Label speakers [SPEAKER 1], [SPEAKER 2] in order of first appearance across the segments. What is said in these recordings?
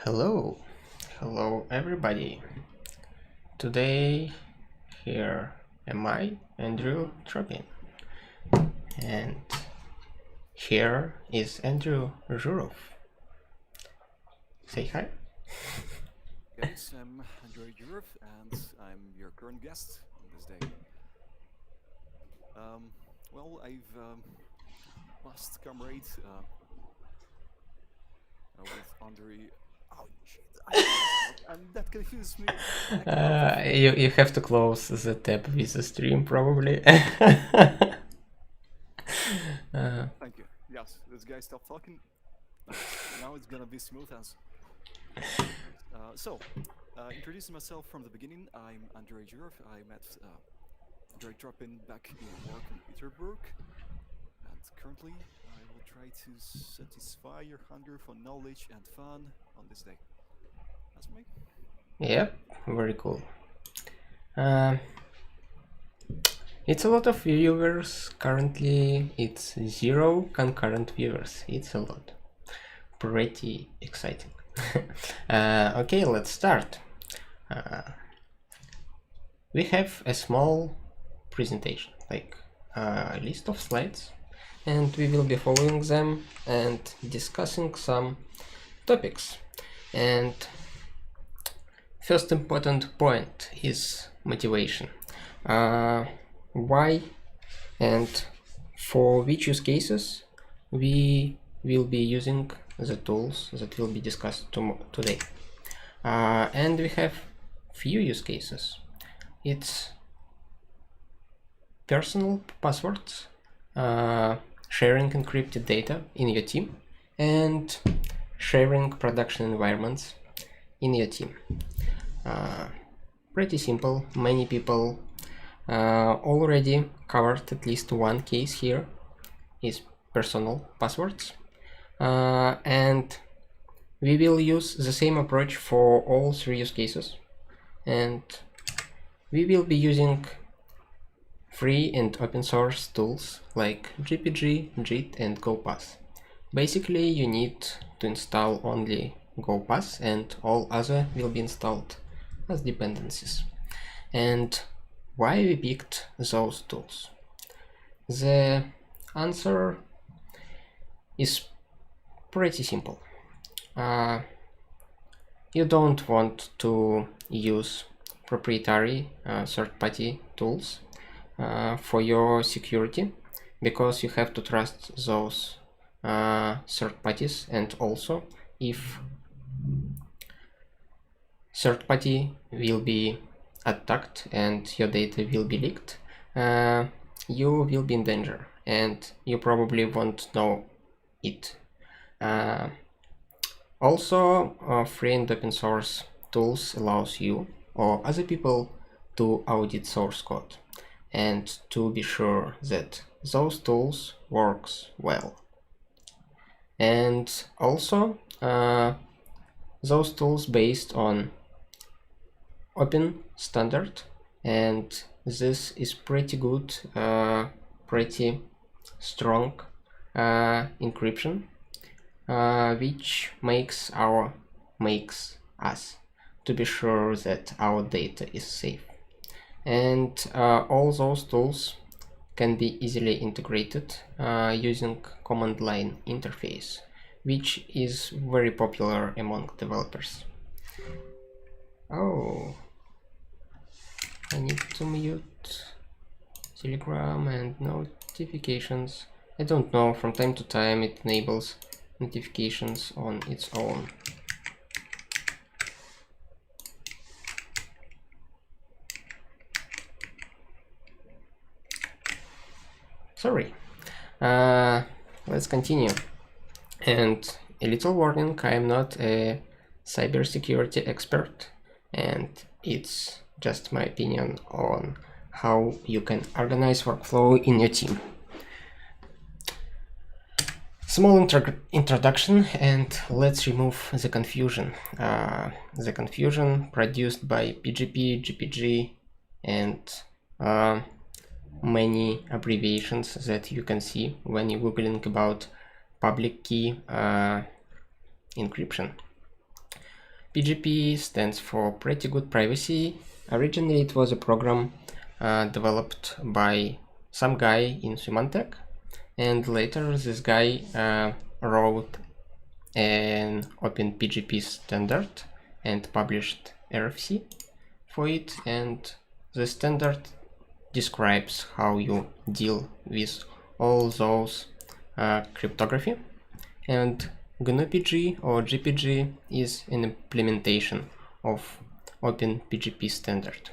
[SPEAKER 1] Hello, everybody. Today here am I, Andrew Tropin, and here is Andrew Zhurov. Say hi.
[SPEAKER 2] Guys, I'm Andrew Zhurov, and I'm your current guest on this day. Well, I've lost comrade with Andrei. Oh shit! I'm that confused me.
[SPEAKER 1] You have to close the tab with the stream probably.
[SPEAKER 2] Thank you. Yes, this guy stopped talking. Now it's gonna be smooth as. Introducing myself from the beginning, I'm Andrei Zhurov. I met Andrei Tropin back in work in Petersburg, and currently I will try to satisfy your hunger for knowledge and fun on this day. That's me.
[SPEAKER 1] Yep, very cool. It's a lot of viewers currently. It's 0 concurrent viewers. It's a lot. Pretty exciting. Okay, let's start. We have a small presentation, like a list of slides, and we will be following them and discussing some topics. And first important point is motivation. Why and for which use cases we will be using the tools that will be discussed today. And we have few use cases. It's personal passwords, sharing encrypted data in your team, and sharing production environments in your team. Pretty simple. Many people already covered at least one case here is personal passwords, and we will use the same approach for all three use cases, and we will be using free and open source tools like GnuPG, JIT, and gopass. Basically, you need to install only gopass, and all other will be installed as dependencies. And why we picked those tools? The answer is pretty simple. You don't want to use proprietary third-party tools for your security, because you have to trust those third parties, and also if third party will be attacked and your data will be leaked, you will be in danger, and you probably won't know it. Also, free and open source tools allows you or other people to audit source code and to be sure that those tools works well. And also, those tools based on open standard, and this is pretty good, pretty strong encryption, which makes us to be sure that our data is safe. And all those tools can be easily integrated using command line interface, which is very popular among developers. Oh, I need to mute Telegram and notifications. I don't know, from time to time it enables notifications on its own. Sorry. Let's continue. And a little warning, I am not a cybersecurity expert, and it's just my opinion on how you can organize workflow in your team. Small introduction, and let's remove the confusion. The confusion produced by PGP, GPG, and many abbreviations that you can see when you're googling about public key encryption. PGP stands for pretty good privacy. Originally it was a program developed by some guy in Symantec, and later this guy wrote an OpenPGP standard and published RFC for it, and the standard describes how you deal with all those cryptography, and GnuPG or GPG is an implementation of OpenPGP standard.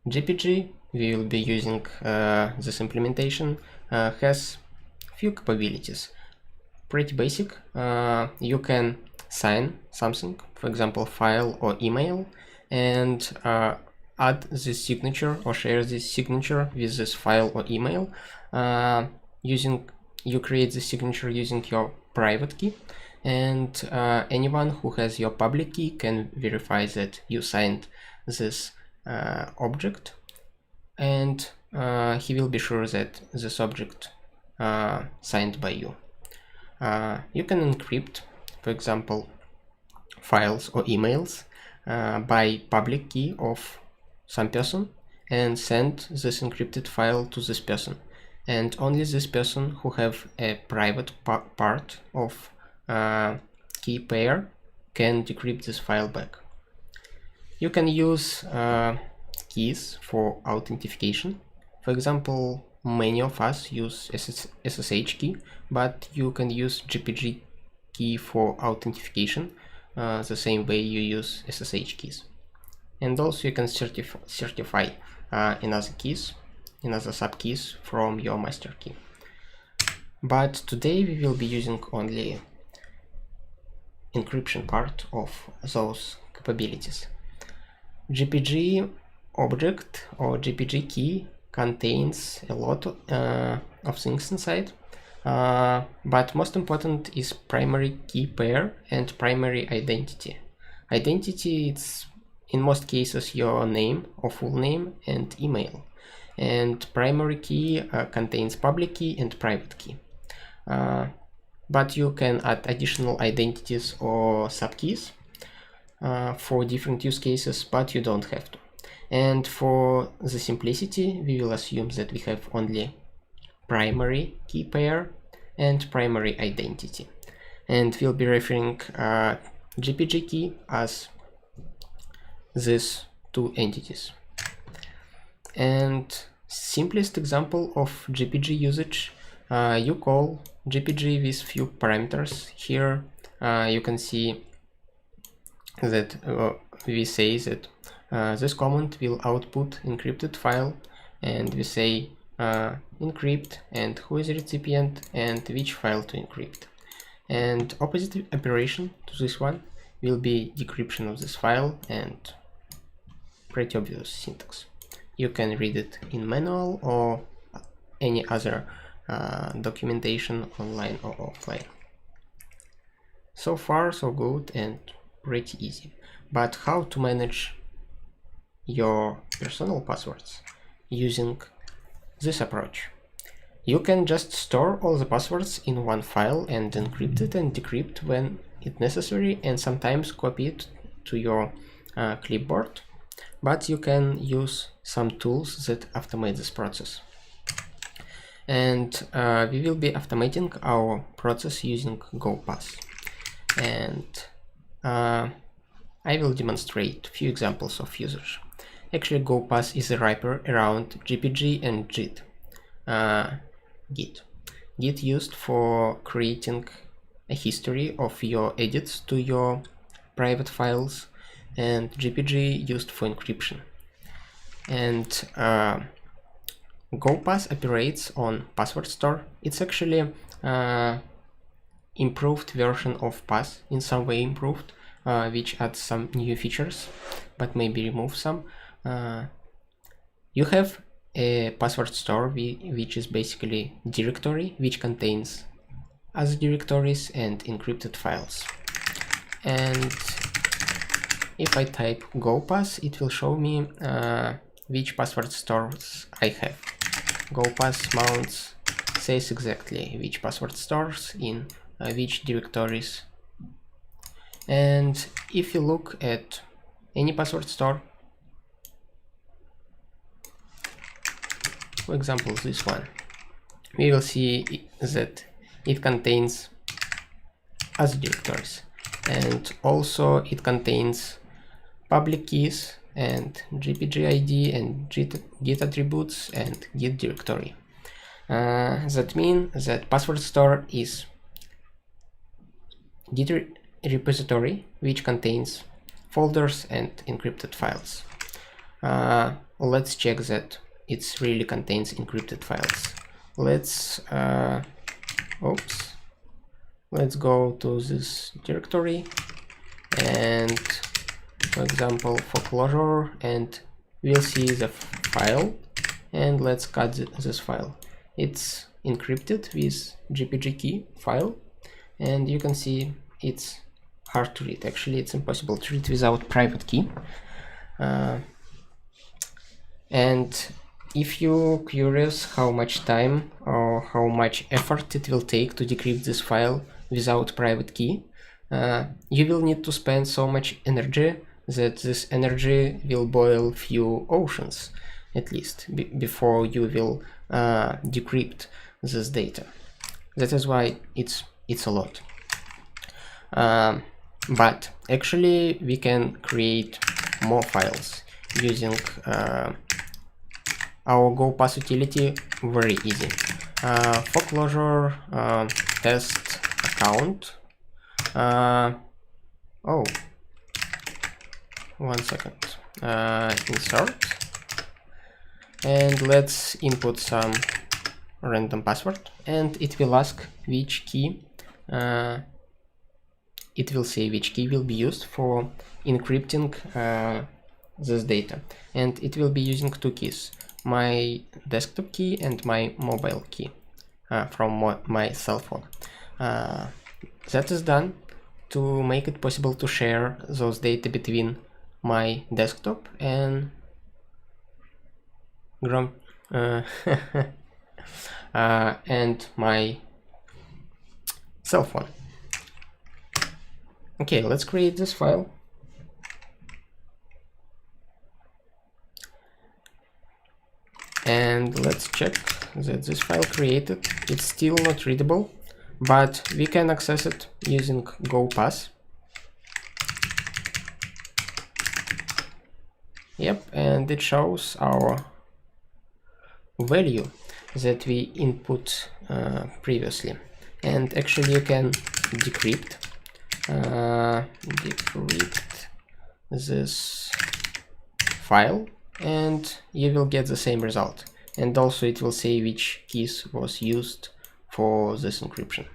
[SPEAKER 1] GPG, we will be using this implementation, has few capabilities. Pretty basic. You can sign something, for example, file or email, and add this signature or share this signature with this file or email. You create the signature using your private key, and anyone who has your public key can verify that you signed this object, and he will be sure that this object signed by you. You can encrypt, for example, files or emails by public key of some person and send this encrypted file to this person, and only this person who have a private part of key pair can decrypt this file back. You can use keys for authentication. For example, many of us use SSH key, but you can use GPG key for authentication the same way you use SSH keys. And also you can certify another keys, another subkeys from your master key. But today we will be using only encryption part of those capabilities. GPG object or GPG key contains a lot of things inside, but most important is primary key pair and primary identity. Identity, it's in most cases your name or full name and email, and primary key contains public key and private key. But you can add additional identities or subkeys for different use cases, but you don't have to. And for the simplicity, we will assume that we have only primary key pair and primary identity, and we'll be referring GPG key as these two entities. And simplest example of GPG usage, you call GPG with few parameters. Here you can see that we say that this command will output encrypted file, and we say encrypt and who is the recipient and which file to encrypt. And opposite operation to this one will be decryption of this file, and pretty obvious syntax. You can read it in manual or any other documentation online or offline. So far so good and pretty easy. But how to manage your personal passwords using this approach? You can just store all the passwords in one file and encrypt it and decrypt when it's necessary, and sometimes copy it to your clipboard. But you can use some tools that automate this process. And we will be automating our process using gopass. And I will demonstrate a few examples of users. Actually, gopass is a wrapper around GPG and Git. Git used for creating a history of your edits to your private files, and GPG used for encryption. And gopass operates on password store. It's actually improved version of pass, in some way improved, which adds some new features, but maybe remove some. You have a password store which is basically directory which contains other directories and encrypted files. And if I type gopass, it will show me which password stores I have. Gopass mounts says exactly which password stores in which directories. And if you look at any password store, for example this one, we will see that it contains other directories, and also it contains public keys and GPG ID and Git attributes and Git directory. That means that password store is Git repository which contains folders and encrypted files. Let's check that it really contains encrypted files. Let's go to this directory and, for example, for closure, and we'll see the file, and let's cut this file. It's encrypted with GPG key file, and you can see it's hard to read. Actually, it's impossible to read without private key. And if you're curious how much time or how much effort it will take to decrypt this file without private key, you will need to spend so much energy that this energy will boil few oceans at least before you will decrypt this data. That is why it's a lot. But actually we can create more files using our gopass utility. Very easy. For closure, test account. Oh, 1 second. Insert, and let's input some random password, and it will ask which key. It will say which key will be used for encrypting this data, and it will be using two keys: my desktop key and my mobile key from my cell phone. That is done to make it possible to share those data between my desktop and and my cell phone. Okay, let's create this file. And let's check that this file created. It's still not readable, but we can access it using gopass. Yep, and it shows our value that we input previously. And actually you can decrypt this file, and you will get the same result. And also it will say which keys was used for this encryption.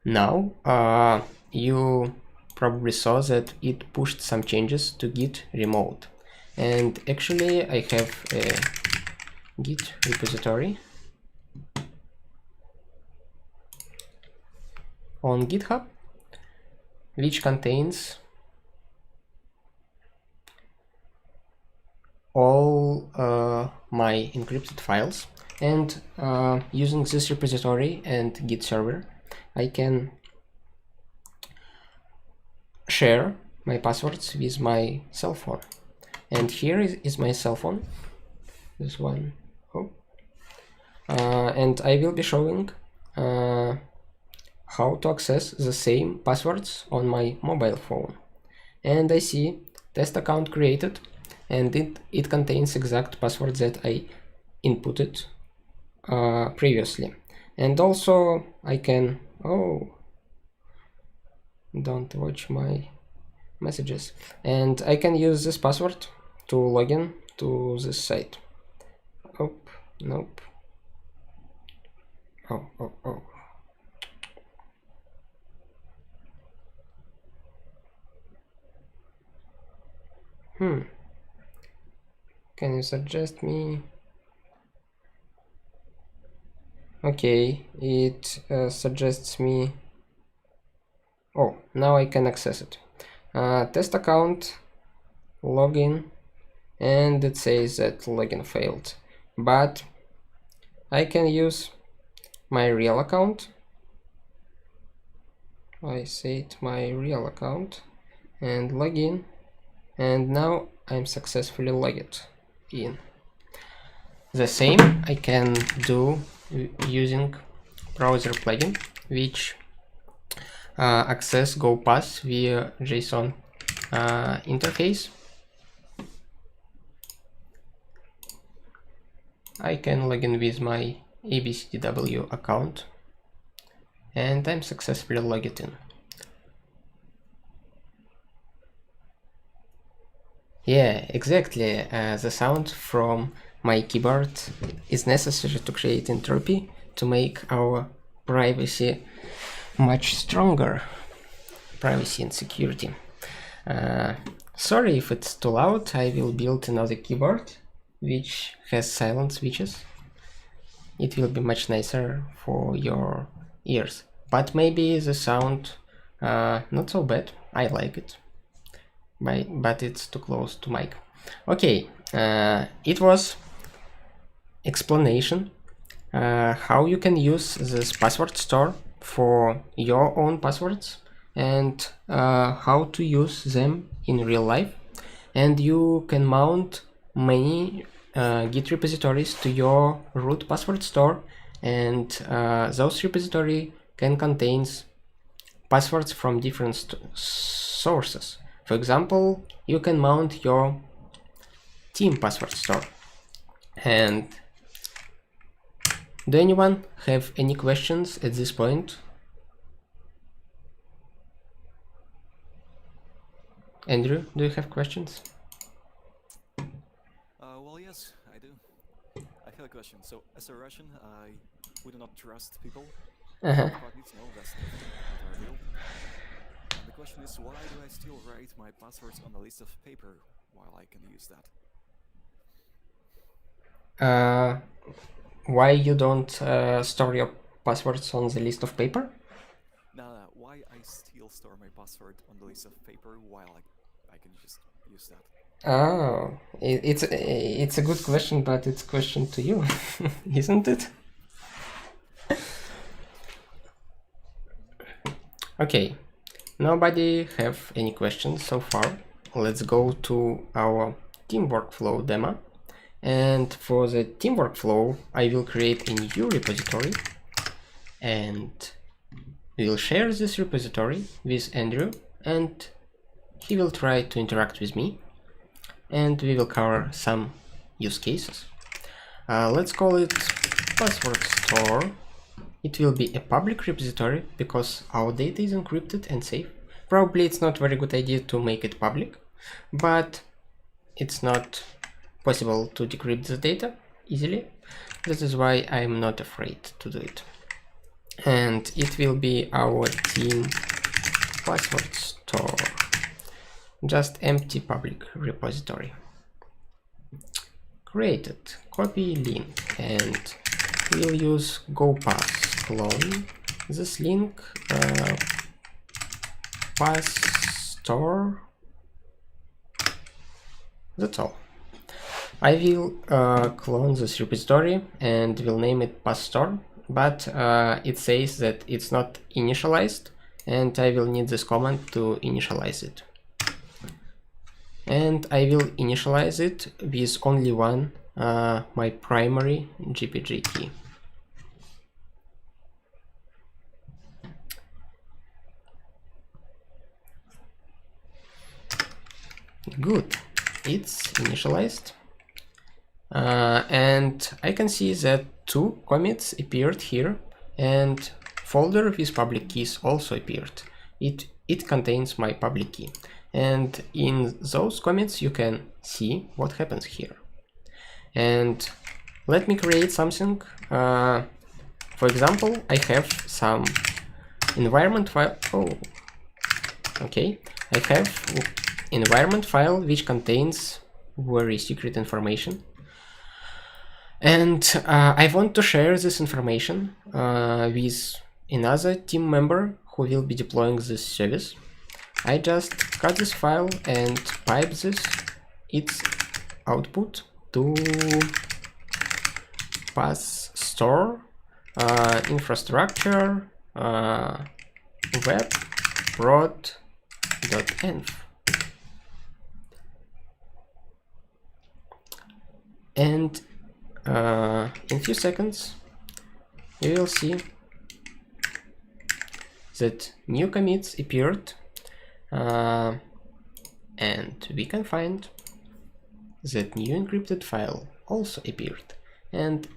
[SPEAKER 1] Now you probably saw that it pushed some changes to Git remote, and actually I have a Git repository on GitHub which contains all my encrypted files, and using this repository and Git server I can share my passwords with my cell phone. And here is my cell phone, this one. And I will be showing how to access the same passwords on my mobile phone. And I see test account created, and it contains exact password that I inputted previously. And also I can, don't watch my messages, and I can use this password to log in to this site. Nope. Can you suggest me? Okay, it suggests me. Oh, now I can access it. Test account, login, and it says that login failed. But I can use my real account I set my real account and log in, and now I'm successfully logged in. The same I can do using browser plugin, which access gopass via JSON interface. I can log in with my ABCDW account, and I'm successfully logged in. Yeah, exactly. The sound from my keyboard is necessary to create entropy to make our privacy much stronger. Privacy and security. Sorry if it's too loud. I will build another keyboard which has silent switches. It will be much nicer for your ears. But maybe the sound not so bad. I like it. But it's too close to mic. Okay, it was explanation how you can use this password store for your own passwords and how to use them in real life. And you can mount many Git repositories to your root password store, and those repositories can contain passwords from different sources. For example, you can mount your team password store. And do anyone have any questions at this point? Andrew, do you have questions?
[SPEAKER 2] Well, yes, I do. I have a question. So, as a Russian, we do not trust people. Incognito, no, that's not real. And the question is, why do I still write my passwords on a list of paper while I can use that?
[SPEAKER 1] Why you don't store your passwords on the list of paper?
[SPEAKER 2] No, why I still store my password on the list of paper while I can just use that?
[SPEAKER 1] Oh, it's a good question, but it's a question to you, isn't it? Okay, nobody have any questions so far. Let's go to our team workflow demo. And for the team workflow, I will create a new repository, and we'll share this repository with Andrew, and he will try to interact with me, and we will cover some use cases. Let's call it password store. It will be a public repository because our data is encrypted and safe. Probably it's not a very good idea to make it public, but it's not possible to decrypt the data easily. That is why I'm not afraid to do it. And it will be our team password store, just empty public repository. Created, copy link, and we'll use gopass clone this link, pass store. That's all. I will clone this repository and will name it pass store, but it says that it's not initialized, and I will need this command to initialize it. And I will initialize it with only one, my primary GPG key. Good, it's initialized. And I can see that 2 commits appeared here, and folder with public keys also appeared. It contains my public key, and in those commits you can see what happens here. And let me create something. For example, I have some environment file. Oh, okay. I have environment file which contains very secret information. And I want to share this information with another team member who will be deploying this service. I just cut this file and pipe its output to pass store infrastructure web prod.env. And in few seconds you will see that new commits appeared, and we can find that new encrypted file also appeared, and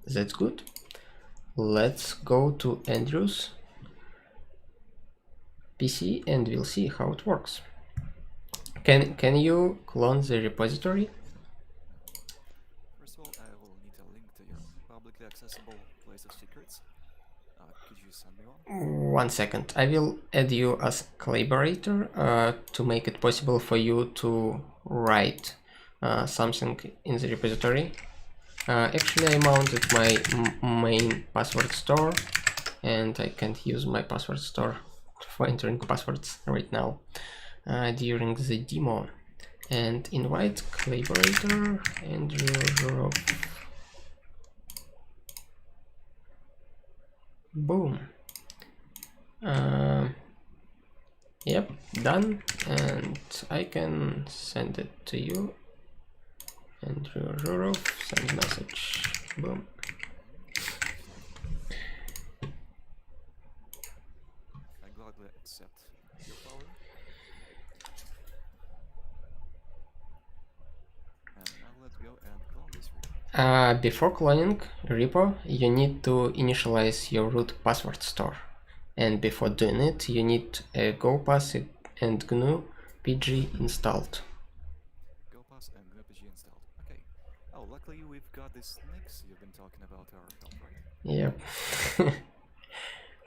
[SPEAKER 1] that's good. Let's go to Andrew's PC and we'll see how it works. Can you clone the repository?
[SPEAKER 2] First of all, I will need a link to your publicly accessible place of secrets. Could you send me one?
[SPEAKER 1] 1 second. I will add you as collaborator to make it possible for you to write something in the repository. Actually, I mounted my main password store, and I can't use my password store for entering passwords right now during the demo. And invite collaborator Andrew Zhurov. Boom. Yep, done, and I can send it to you. Andrew Zhurov, send message. Boom.
[SPEAKER 2] I gladly accept your power. And now let's go and clone this repo.
[SPEAKER 1] Before cloning repo, you need to initialize your root password store. And before doing it, you need a gopass and GnuPG installed.
[SPEAKER 2] Gopass and GnuPG installed. Okay. Oh, luckily we've got this Nix you've been talking about our help, right?
[SPEAKER 1] Yep.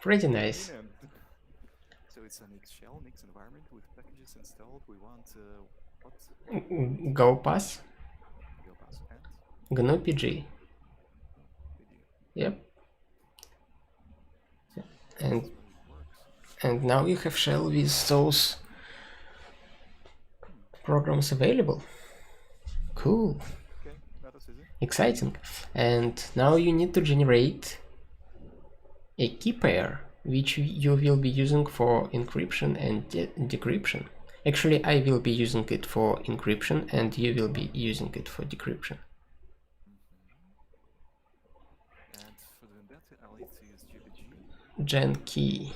[SPEAKER 1] Pretty nice.
[SPEAKER 2] So it's a Nix shell, Nix environment with packages installed. We want what?
[SPEAKER 1] Gopass,
[SPEAKER 2] Gopass and
[SPEAKER 1] GnuPG. Yep. And now you have shell with those programs available. Cool.
[SPEAKER 2] Okay, that was easy.
[SPEAKER 1] Exciting. And now you need to generate a key pair which you will be using for encryption and decryption. Actually, I will be using it for encryption and you will be using it for decryption.
[SPEAKER 2] And for doing that, I'll need to use GnuPG.
[SPEAKER 1] Gen key.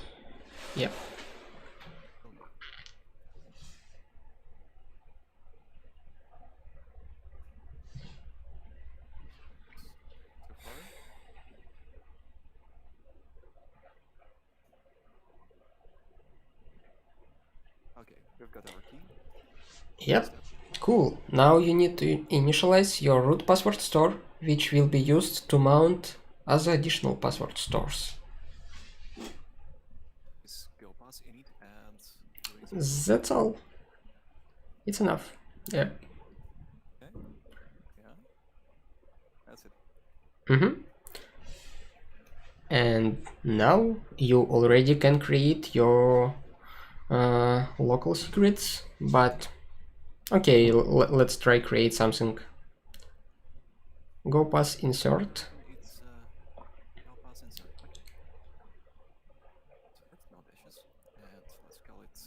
[SPEAKER 1] Yep.
[SPEAKER 2] So far. Okay, we've got our key.
[SPEAKER 1] Yep. Cool. Now you need to initialize your root password store, which will be used to mount other additional password stores.
[SPEAKER 2] Is gopass init and
[SPEAKER 1] That's all. It's enough. Yeah.
[SPEAKER 2] okay. Yeah. That's it.
[SPEAKER 1] And now you already can create your local secrets, but okay, let's try create something. Gopass insert.
[SPEAKER 2] It's gopass insert. Okay. Insert, no dashes, and let's call it.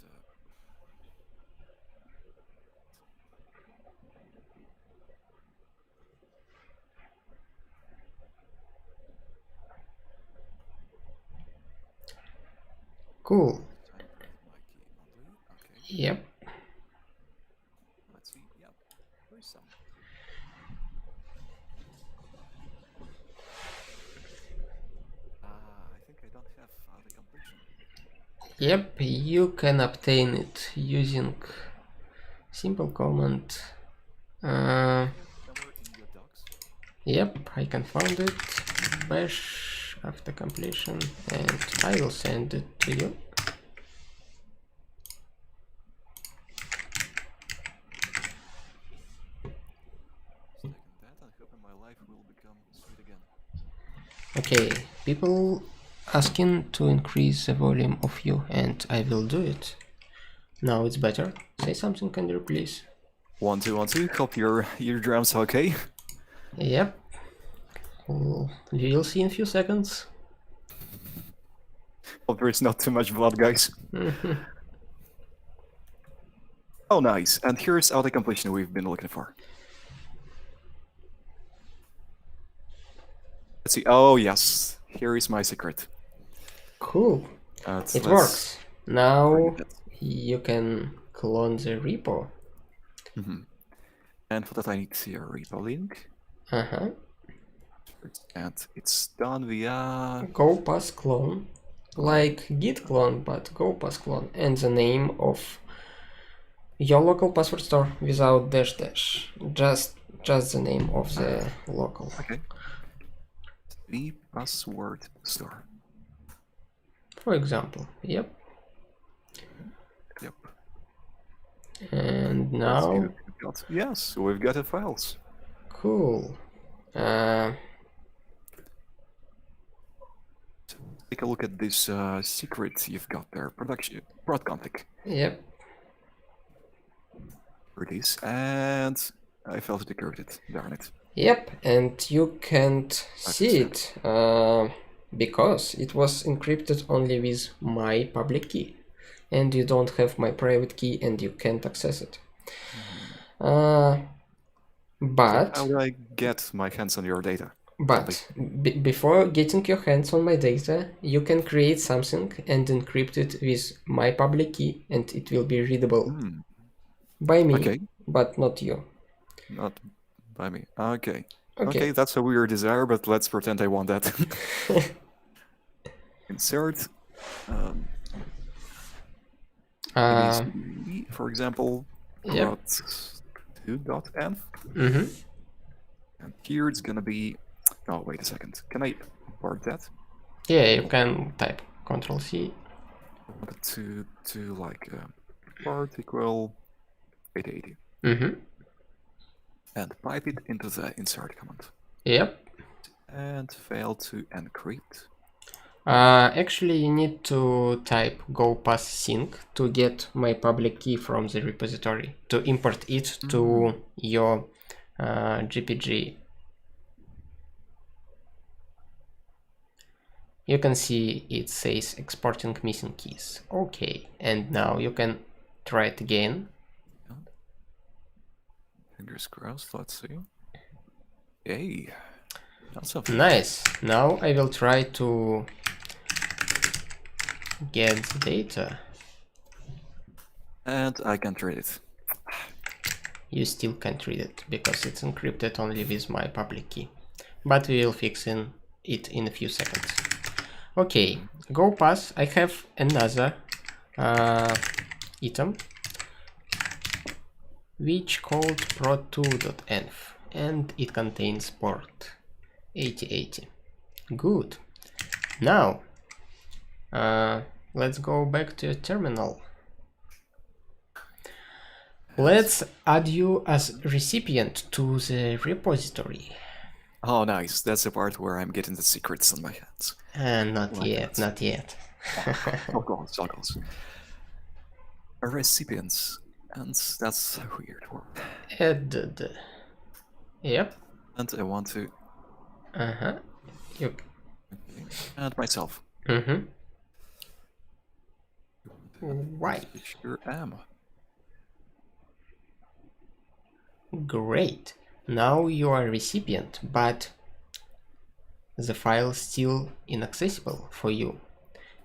[SPEAKER 1] Cool.
[SPEAKER 2] Type my key manually. Okay.
[SPEAKER 1] Yep.
[SPEAKER 2] Let's see. Yeah. There's some. I think I don't have the completion.
[SPEAKER 1] Yep, you can obtain it using simple command.
[SPEAKER 2] Somewhere in your docs.
[SPEAKER 1] Yep, I can find it. Bash after completion, and I will send it to you.
[SPEAKER 2] Second that, and hoping my life will become sweet again.
[SPEAKER 1] Okay, people asking to increase the volume of you, and I will do it. Now it's better. Say something, Andrew, please.
[SPEAKER 2] 1 2 1 2. Hope your eardrums okay.
[SPEAKER 1] Yep. You'll see in a few seconds.
[SPEAKER 2] Hope there is not too much blood, guys. Oh, nice. And here's all the completion we've been looking for. Let's see. Oh, yes. Here is my secret.
[SPEAKER 1] Cool. It works. Now you can clone the repo.
[SPEAKER 2] And for that, I need to see a repo link. And it's done via
[SPEAKER 1] gopass clone, like git clone, but gopass clone, and the name of your local password store without dash dash. Just the name of the local.
[SPEAKER 2] Okay. The password store.
[SPEAKER 1] For example, yep.
[SPEAKER 2] Yep.
[SPEAKER 1] And now,
[SPEAKER 2] yes, we've got the files.
[SPEAKER 1] Cool.
[SPEAKER 2] Take a look at this secret you've got there, production prod config.
[SPEAKER 1] Yep.
[SPEAKER 2] Here it is, and I failed to decrypt it. Darn it.
[SPEAKER 1] Yep, and you can't see it because it was encrypted only with my public key, and you don't have my private key, and you can't access it. But
[SPEAKER 2] so how do I get my hands on your data?
[SPEAKER 1] But before getting your hands on my data, you can create something and encrypt it with my public key, and it will be readable by me, but not you.
[SPEAKER 2] Not by me. Okay, that's a weird desire, but let's pretend I want that. Insert. For example, prod2.env. And here it's gonna be. Oh, wait a second. Can I import that?
[SPEAKER 1] Yeah, you can type Ctrl+C.
[SPEAKER 2] To like part equal 880. And pipe it into the insert command.
[SPEAKER 1] Yep.
[SPEAKER 2] And fail to encrypt.
[SPEAKER 1] Actually, you need to type gopass sync to get my public key from the repository, to import it to your GPG. You can see it says exporting missing keys. Okay, and now you can try it again.
[SPEAKER 2] Fingers crossed, let's see. Yay.
[SPEAKER 1] Nice. Now I will try to get the data.
[SPEAKER 2] And I can't read it.
[SPEAKER 1] You still can't read it because it's encrypted only with my public key. But we will fix it in a few seconds. Okay, gopass. I have another item which called prod2.env, and it contains port 8080. Good. Now let's go back to a terminal. Let's add you as recipient to the repository.
[SPEAKER 2] Oh, nice. That's the part where I'm getting the secrets on my hands.
[SPEAKER 1] Not yet.
[SPEAKER 2] Goggles. Recipients. And that's a weird word.
[SPEAKER 1] Added. Yep.
[SPEAKER 2] And I want to...
[SPEAKER 1] Yep.
[SPEAKER 2] And myself.
[SPEAKER 1] Why?
[SPEAKER 2] Sure am.
[SPEAKER 1] Great. Now you are a recipient, but the file is still inaccessible for you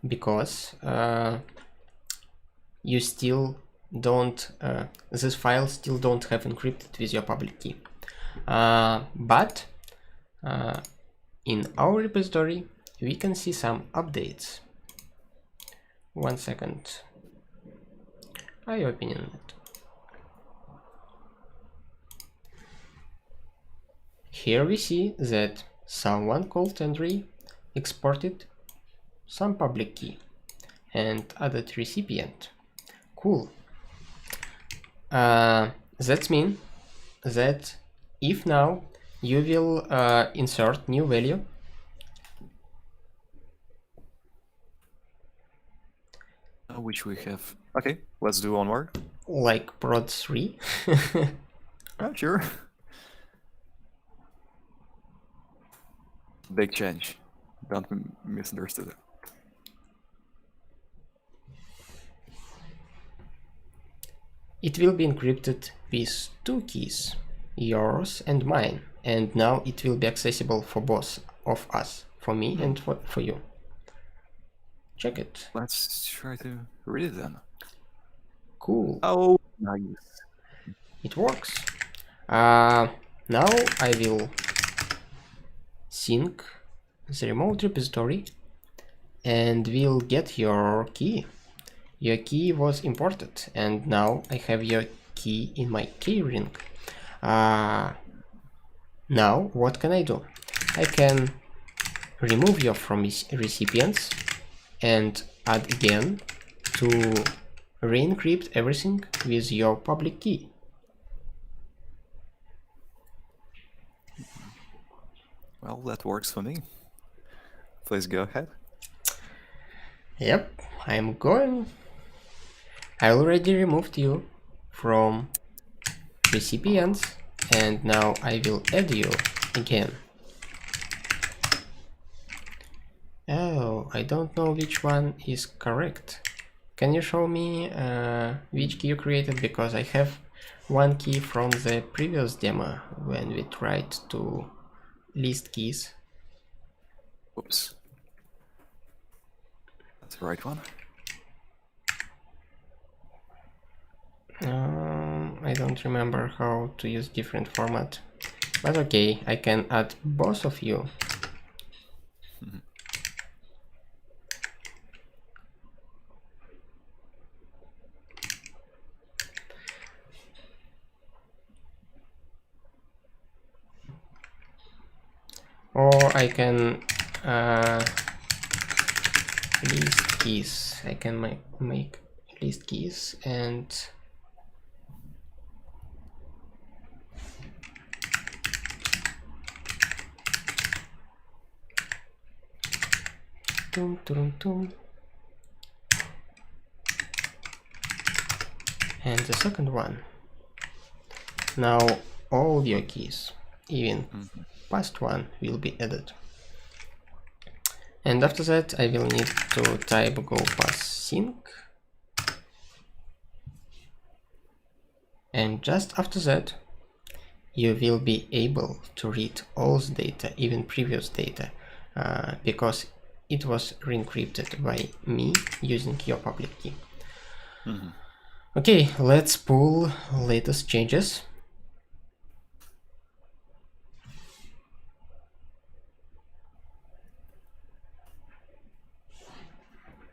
[SPEAKER 1] because you still don't. This file still don't have encrypted with your public key. But in our repository, we can see some updates. 1 second. I open it. Here we see that someone called Andrei exported some public key and added recipient. Cool. That means that if now you will insert new value,
[SPEAKER 2] which we have. Okay, let's do one more.
[SPEAKER 1] Like prod3.
[SPEAKER 2] Sure. Big change. Don't misunderstand it.
[SPEAKER 1] it will be encrypted with two keys, yours and mine, and now it will be accessible for both of us, for me and for you. Check it.
[SPEAKER 2] Let's try to read it then.
[SPEAKER 1] Cool.
[SPEAKER 2] Oh, nice.
[SPEAKER 1] It works. Now I will sync the remote repository and we'll get your key. Your key was imported and now I have your key in my key ring. Now what can I do? I can remove you from recipients and add again to re-encrypt everything with your public key.
[SPEAKER 2] Well, that works for me. Please go ahead.
[SPEAKER 1] Yep, I'm going. I already removed you from recipients and now I will add you again. Oh, I don't know which one is correct. Can you show me which key you created? Because I have one key from the previous demo when we tried to list keys.
[SPEAKER 2] Oops. That's the right one.
[SPEAKER 1] I don't remember how to use different format, but okay, I can add both of you. Or I can list keys. I can make list keys and and the second one. Now all your keys, even past one, will be added. And after that I will need to type gopass sync. And just after that you will be able to read all the data, even previous data, because it was re-encrypted by me using your public key. Okay, let's pull latest changes.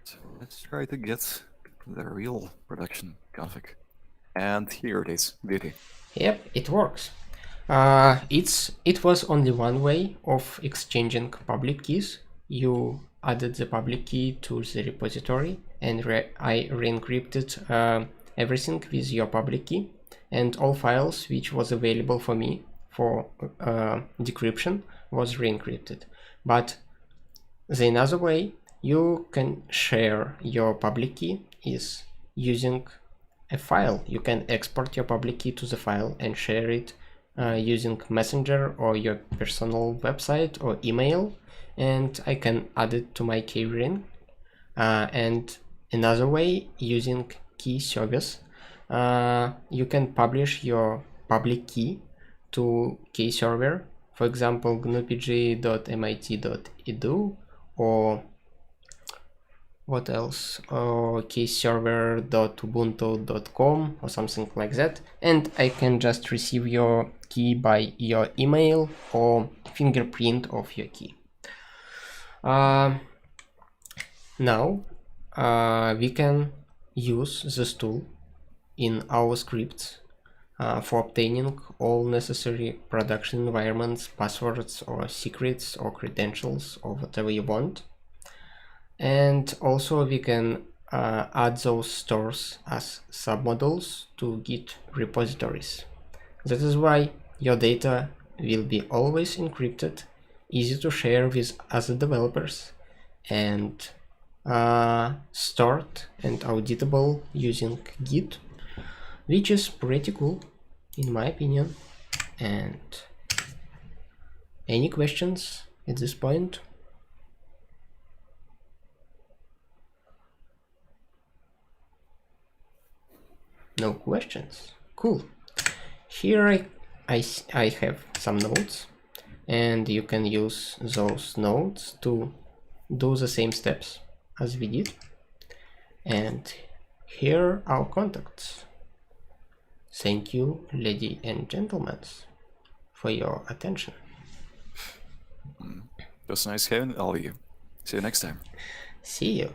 [SPEAKER 2] So let's try to get the real production config. And here it is, beauty.
[SPEAKER 1] Yep, it works. It was only one way of exchanging public keys. You added the public key to the repository and I re-encrypted everything with your public key, and all files which was available for me for decryption was re-encrypted. But the another way you can share your public key is using a file. You can export your public key to the file and share it using Messenger or your personal website or email, and I can add it to my key ring. And another way, using key service, you can publish your public key to key server, for example GnuPG.mit.edu or what else, keyserver.ubuntu.com or something like that, and I can just receive your key by your email or fingerprint of your key. Now we can use this tool in our scripts for obtaining all necessary production environments, passwords or secrets or credentials or whatever you want. And also we can add those stores as submodules to Git repositories. That is why your data will be always encrypted, easy to share with other developers, and stored and auditable using Git, which is pretty cool in my opinion. And any questions at this point? No questions. Cool. Here I have some nodes, and you can use those nodes to do the same steps as we did. And here are our contacts. Thank you, ladies and gentlemen, for your attention.
[SPEAKER 2] It was nice having all of you. See you next time.
[SPEAKER 1] See you.